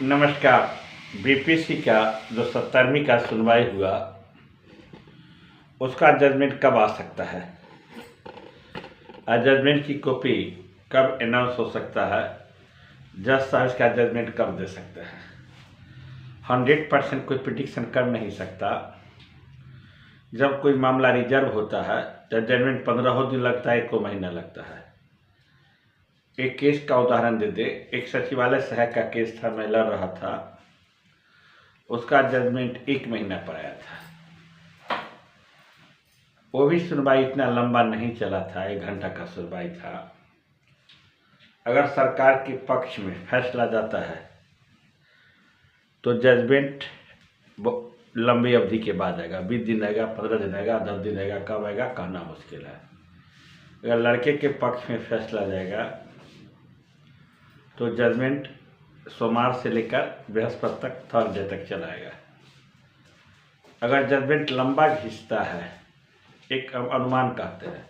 नमस्कार। बीपीसी का जो 70वीं का सुनवाई हुआ उसका जजमेंट कब आ सकता है? जजमेंट की कॉपी कब अनाउंस हो सकता है? जज साहब इसका जजमेंट कब दे सकते हैं? 100% कोई प्रिडिक्शन कर नहीं सकता। जब कोई मामला रिजर्व होता है तो जजमेंट 15 दिन लगता है, 1 महीना लगता है। एक केस का उदाहरण दे दे। एक सचिवालय सहायक का केस था, मैं लड़ रहा था, उसका जजमेंट 1 महीना पर आया था। वो भी सुनवाई इतना लंबा नहीं चला था, 1 घंटा का सुनवाई था। अगर सरकार के पक्ष में फैसला जाता है तो जजमेंट लंबी अवधि के बाद आएगा। 20 दिन आएगा, 15 दिन आएगा, 10 दिन आएगा, कब आएगा कहना मुश्किल है। अगर लड़के के पक्ष में फैसला जाएगा तो जजमेंट सोमवार से लेकर बृहस्पति तक, थर्सडे तक चलाएगा। अगर जजमेंट लंबा खींचता है, एक अनुमान कहते हैं,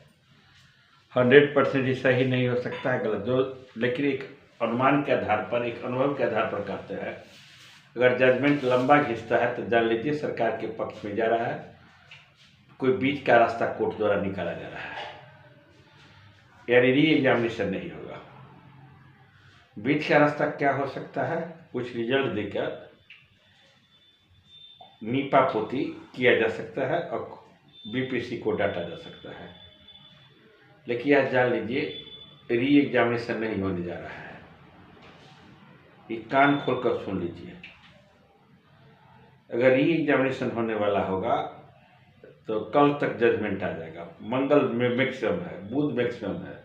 100% ही सही नहीं हो सकता है, गलत लेकिन एक अनुमान के आधार पर, एक अनुभव के आधार पर कहते हैं, अगर जजमेंट लंबा खींचता है तो जान लीजिए सरकार के पक्ष में जा रहा है, कोई बीच का रास्ता कोर्ट द्वारा निकाला जा रहा है, यानी री एग्जामिनेशन नहीं होगा। बीच का रास्ता क्या हो सकता है? कुछ रिजल्ट देकर नीपा पोती किया जा सकता है और बीपीसी को डाटा जा सकता है, लेकिन यह जान लीजिए री एग्जामिनेशन नहीं होने जा रहा है। ये कान खोलकर सुन लीजिए। अगर री एग्जामिनेशन होने वाला होगा तो कल तक जजमेंट आ जाएगा। मंगल में मैक्सिमम है, बुध मैक्सिमम है,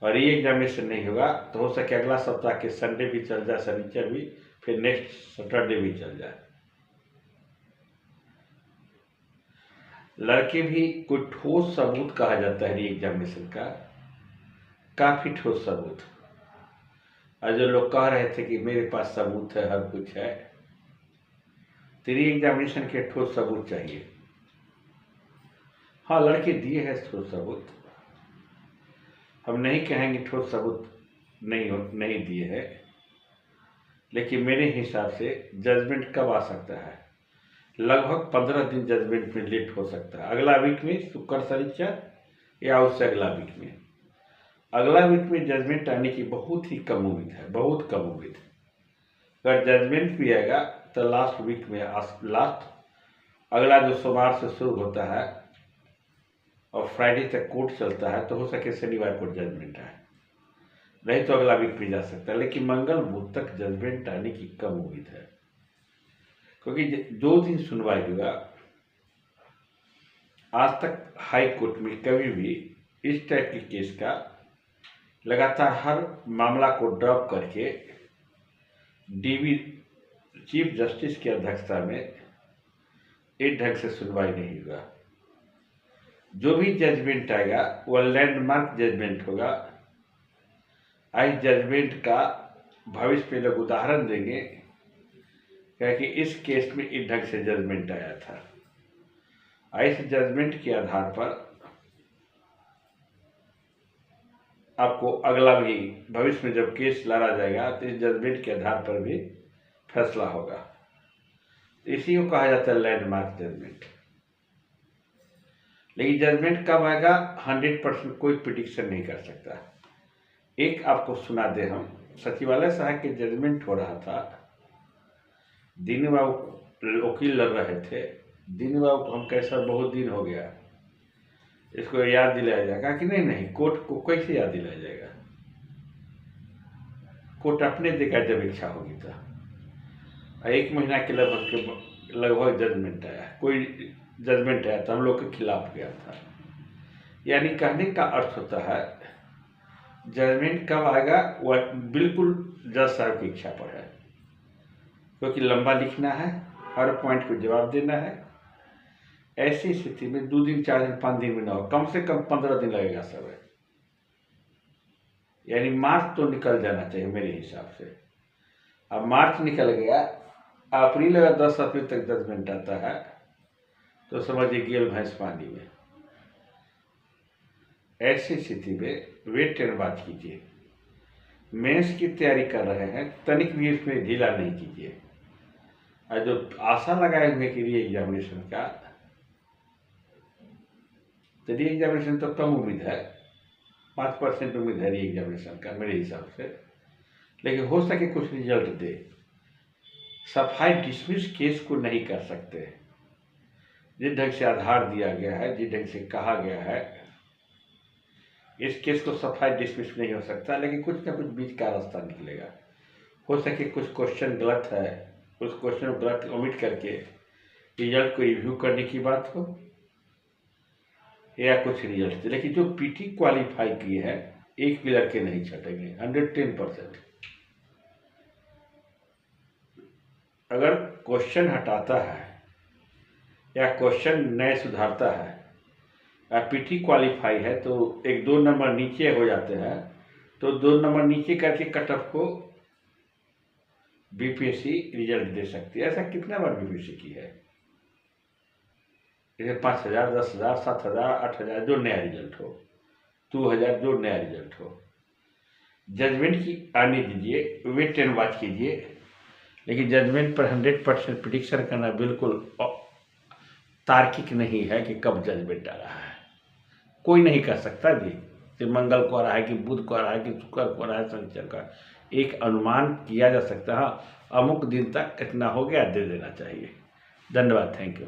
और री एग्जामिनेशन नहीं होगा तो हो सके अगला सप्ताह के संडे भी चल जाए, शनिचर भी, फिर नेक्स्ट सैटरडे भी चल जाए। लड़के भी कोई ठोस सबूत कहा जाता है री एग्जामिनेशन का, काफी ठोस सबूत। और जो लोग कह रहे थे कि मेरे पास सबूत है, हर कुछ है, तो री एग्जामिनेशन के ठोस सबूत चाहिए। हाँ, लड़के दिए हैं ठोस सबूत, हम नहीं कहेंगे ठोस सबूत नहीं दिए हैं, लेकिन मेरे हिसाब से जजमेंट कब आ सकता है? लगभग 15 दिन जजमेंट में लेट हो सकता है। अगला वीक में, शुक्र शनिचर, या उससे अगला वीक में। अगला वीक में जजमेंट आने की बहुत ही कम उम्मीद है, बहुत कम उम्मीद। अगर जजमेंट भी आएगा तो लास्ट वीक में, अगला जो सोमवार से शुरू होता है और फ्राइडे तक कोर्ट चलता है, तो हो सके शनिवार को जजमेंट आए, नहीं तो अगला वीक भी जा सकता है। लेकिन मंगल बुध तक जजमेंट आने की कम उम्मीद है, क्योंकि 2 दिन सुनवाई हुआ। आज तक हाई कोर्ट में कभी भी इस टाइप के केस का लगातार हर मामला को ड्रॉप करके डीवी चीफ जस्टिस की अध्यक्षता में एक ढंग से सुनवाई नहीं हुआ। जो भी जजमेंट आएगा वह लैंडमार्क जजमेंट होगा। आज जजमेंट का भविष्य में लोग उदाहरण देंगे, क्योंकि इस केस में इस ढंग से जजमेंट आया था। इस जजमेंट के आधार पर आपको अगला भी भविष्य में जब केस लड़ा जाएगा तो इस जजमेंट के आधार पर भी फैसला होगा। इसी को कहा जाता है लैंडमार्क जजमेंट। लेकिन जजमेंट कब आएगा 100% कोई प्रिडिक्शन नहीं कर सकता। एक आपको सुना दे, हम सचिवालय सहायक के जजमेंट हो रहा था, दिन बाबू वकील लड़ रहे थे। दिन बाबू को हम कैसा बहुत दिन हो गया, इसको याद दिलाया जाएगा कि नहीं, कोर्ट को कैसे याद दिलाया जाएगा? कोर्ट अपने देगा जब इच्छा होगी तो। 1 महीना के लगभग जजमेंट आया, कोई जजमेंट आया तो हम लोग के खिलाफ गया था। यानी कहने का अर्थ होता है जजमेंट कब आएगा वह बिल्कुल जज साहब की इच्छा पर है, क्योंकि लंबा लिखना है, हर पॉइंट को जवाब देना है। ऐसी स्थिति में 2 दिन, 4 दिन, 5 दिन में ना हो, कम से कम 15 दिन लगेगा समय। यानी मार्च तो निकल जाना चाहिए मेरे हिसाब से। अब मार्च निकल गया, अप्रैल अगर 10 अप्रैल तक जजमेंट आता है तो समझिए गेल भैंस पानी में। ऐसी स्थिति में वेट एंड वॉच कीजिए। मेंस की तैयारी कर रहे हैं, तनिक भी इसमें ढीला नहीं कीजिए। और जो आशा लगाए हुए कि री एग्जामिनेशन का, तो री एग्जामिनेशन तो कम उम्मीद है, 5% उम्मीद है री एग्जामिनेशन का मेरे हिसाब से, लेकिन हो सके कुछ रिजल्ट दे। सफाई डिसमिस केस को नहीं कर सकते। जिस ढंग से आधार दिया गया है, जिस ढंग से कहा गया है, इस केस को सफाई डिसमिस नहीं हो सकता, लेकिन कुछ ना कुछ बीच का रास्ता निकलेगा। हो सके कुछ क्वेश्चन गलत है, उस क्वेश्चन को गलत ओमिट करके रिजल्ट को रिव्यू करने की बात हो, या कुछ रिजल्ट, लेकिन जो पीटी क्वालिफाई किए हैं एक भी लड़के नहीं छटेंगे 110%। अगर क्वेश्चन हटाता है या क्वेश्चन नए सुधारता है या पीटी क्वालिफाई है तो 1-2 नंबर नीचे हो जाते हैं, तो 2 नंबर नीचे करके कट ऑफ को बीपीएससी रिजल्ट दे सकती है। ऐसा कितना बार बीपीएससी की है, जैसे 5,000, 10,000, 7,000, 8,000 जो नया रिजल्ट हो, 2,000 जो नया रिजल्ट हो, जजमेंट की आने दीजिए, वेट एंड वॉच कीजिए। लेकिन जजमेंट पर 100% प्रिडिक्शन करना बिल्कुल तार्किक नहीं है कि कब जजमेंट आ रहा है, कोई नहीं कर सकता जी। कि मंगल को आ रहा है कि बुध को आ रहा है कि शुक्र को आ रहा है, शनिचर का, एक अनुमान किया जा सकता है। अमुक दिन तक इतना हो गया, दे देना चाहिए। धन्यवाद, थैंक यू।